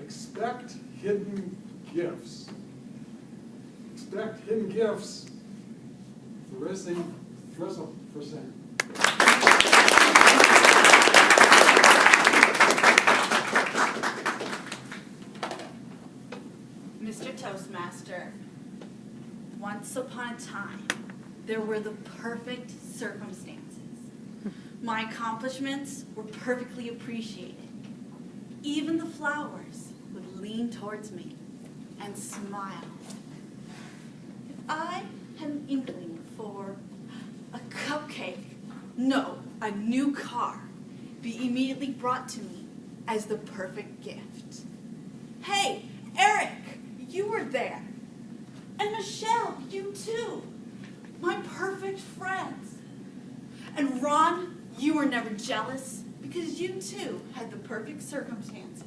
expect hidden gifts. Expect hidden gifts. Theresa, Frassand. Mr. Toastmaster, once upon a time, there were the perfect circumstances. My accomplishments were perfectly appreciated. Even the flowers would lean towards me and smile. If I had an inkling for a cupcake, no, a new car, be immediately brought to me as the perfect gift. Hey, Eric, you were there. And Michelle, you too. My perfect friends. And Ron, you were never jealous because you too had the perfect circumstances.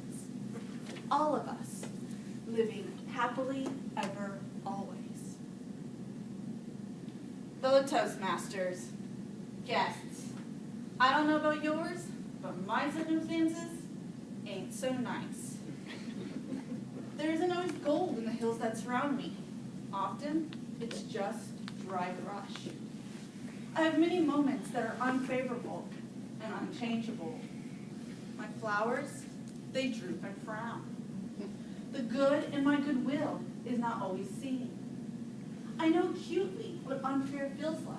All of us living happily ever always. Fellow Toastmasters, guests, I don't know about yours, but my circumstances ain't so nice. There isn't always gold in the hills that surround me. Often, it's just dry brush. I have many moments that are unfavorable and unchangeable. My flowers, they droop and frown. The good in my goodwill is not always seen. I know acutely what unfair feels like.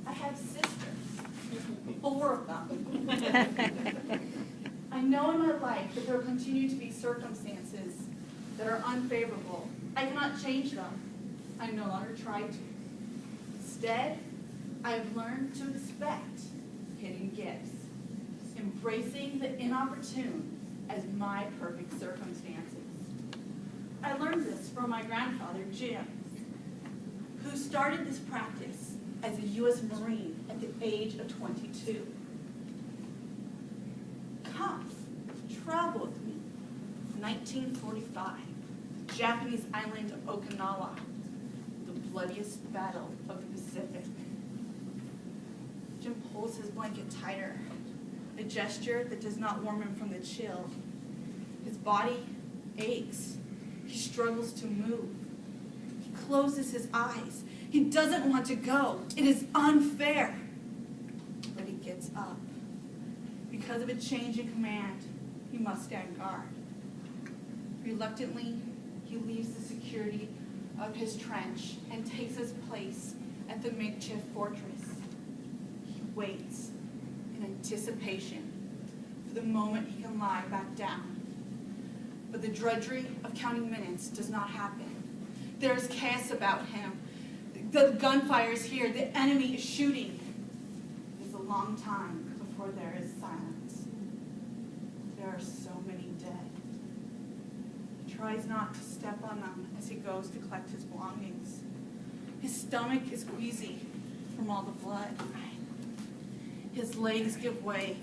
I have sisters, 4 of them. I know in my life that there will continue to be circumstances that are unfavorable. I cannot change them. I no longer try to. Instead, I have learned to expect hidden gifts, embracing the inopportune as my perfect circumstances. I learned this from my grandfather, Jim, who started this practice as a U.S. Marine at the age of 22. Come, travel with me. 1945, Japanese island of Okinawa, the bloodiest battle of the Pacific. Jim pulls his blanket tighter, a gesture that does not warm him from the chill. His body aches. He struggles to move. He closes his eyes. He doesn't want to go. It is unfair. But he gets up. Because of a change in command, he must stand guard. Reluctantly, he leaves the security of his trench and takes his place at the makeshift fortress. He waits in anticipation for the moment he can lie back down. But the drudgery of counting minutes does not happen. There is chaos about him. The gunfire is here. The enemy is shooting. It is a long time before there is silence. There are so many dead. He tries not to step on them as he goes to collect his belongings. His stomach is queasy from all the blood. His legs give way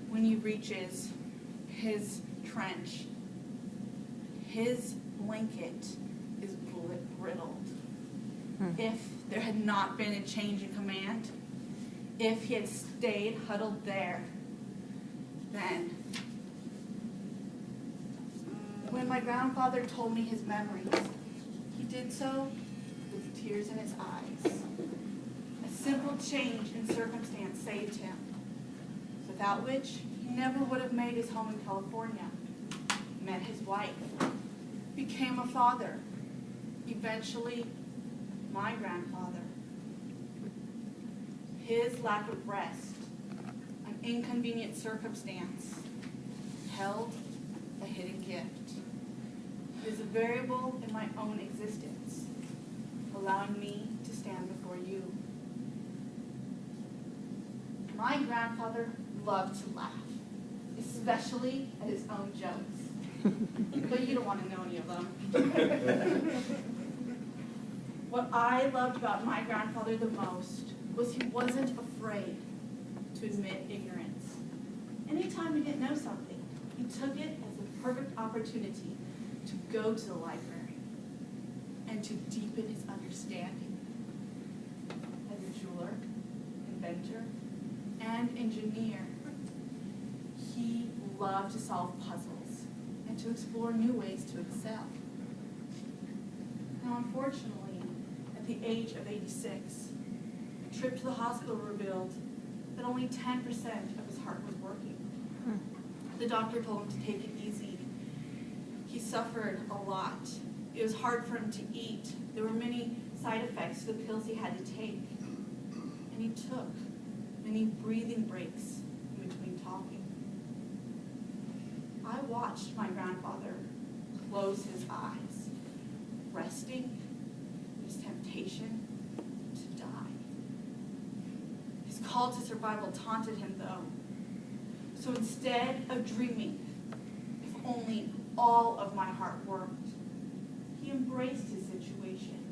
when he reaches his trench. His blanket is bullet riddled. If there had not been a change in command, if he had stayed huddled there, then when my grandfather told me his memories, he did so with tears in his eyes. A simple change in circumstance saved him, without which he never would have made his home in California, met his wife, became a father, eventually my grandfather. His lack of rest, an inconvenient circumstance, held a hidden gift. It is a variable in my own existence, allowing me to stand before you. My grandfather loved to laugh, especially at his own jokes. But you don't want to know any of them. What I loved about my grandfather the most was he wasn't afraid to admit ignorance. Anytime he didn't know something, he took it as a perfect opportunity to go to the library and to deepen his understanding. As a jeweler, inventor, and engineer, he loved to solve puzzles and to explore new ways to excel. Now, unfortunately, at the age of 86, a trip to the hospital revealed that only 10% of his heart was working. The doctor told him to take it easy. He suffered a lot. It was hard for him to eat. There were many side effects to the pills he had to take. And he took many breathing breaks in between talking. I watched my grandfather close his eyes, resting in his temptation to die. His call to survival taunted him, though. So instead of dreaming, if only all of my heart worked, he embraced his situation.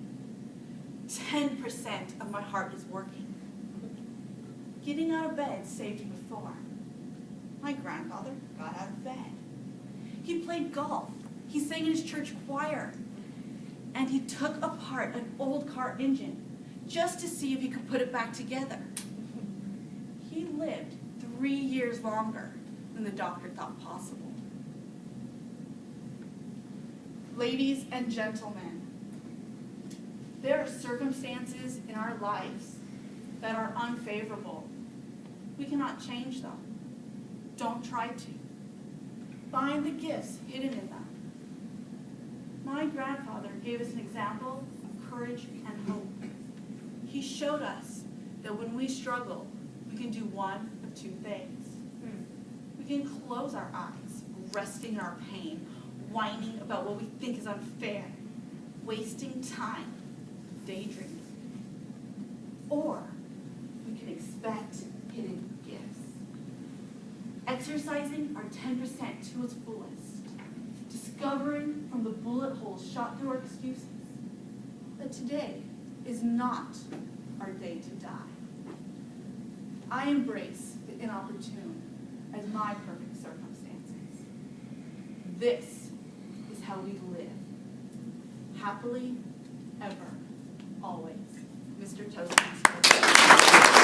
10% of my heart is working. Getting out of bed saved him before. My grandfather got out of bed. He played golf. He sang in his church choir. And he took apart an old car engine just to see if he could put it back together. He lived 3 years longer than the doctor thought possible. Ladies and gentlemen, there are circumstances in our lives that are unfavorable. We cannot change them. Don't try to. Find the gifts hidden in them. My grandfather gave us an example of courage and hope. He showed us that when we struggle, we can do one of two things. We can close our eyes, resting in our pain, whining about what we think is unfair, wasting time, daydreaming. Or we can expect hidden gifts, exercising our 10% to its fullest, discovering from the bullet holes shot through our excuses that today is not our day to die. I embrace the inopportune as my perfect circumstances. This is how we live. Happily, ever, always. Mr. Toastmaster.